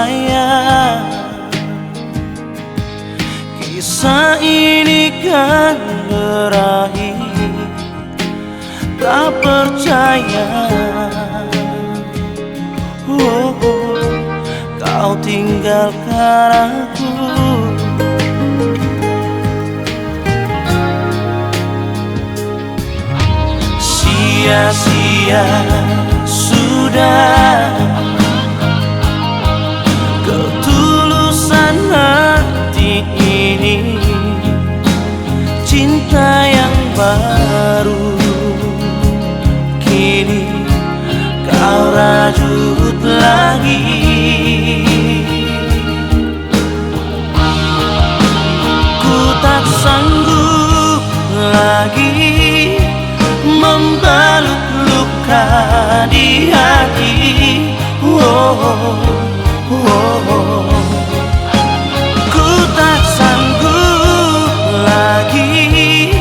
sayang, kisah ini kan berakhir. Tak percaya, kau tinggalkan aku. Sia-sia sudah ketulusan hati ini, cinta yang baru kini kau rajut lagi. Ku tak sanggup lagi membalut luka di hati. Ku tak sanggup lagi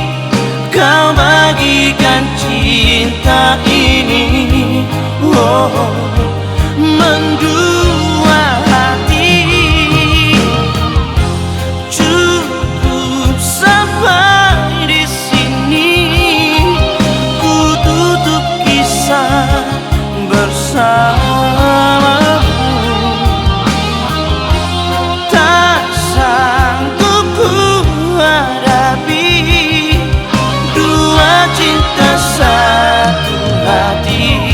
kau bagikan cinta ini. Mendua hati, cukup sampai di sini. Ku tutup kisah bersamamu. Tak sanggup ku hadapi dua cinta satu hati.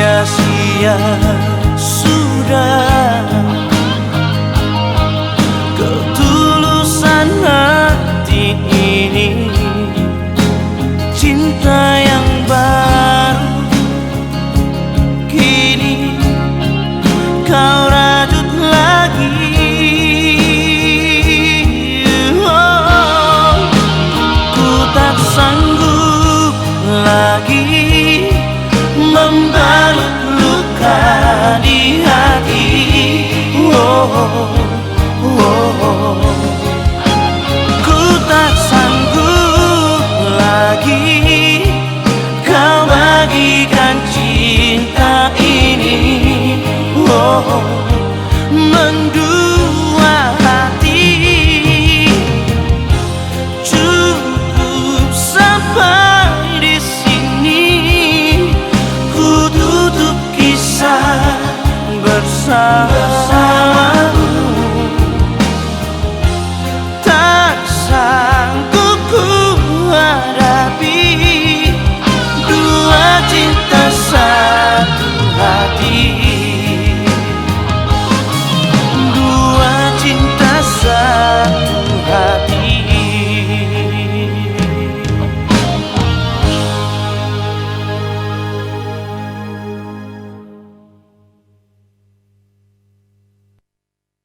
Sia-sia sudah ketulusan hati ini, cinta yang baru kini kau rajut lagi. Ku tak sanggup lagi membalut luka di hati. Ku tak sanggup lagi kau bagikan cinta ini. Mendua hati, cukup sampai di sini. Ku tutup kisah bersama.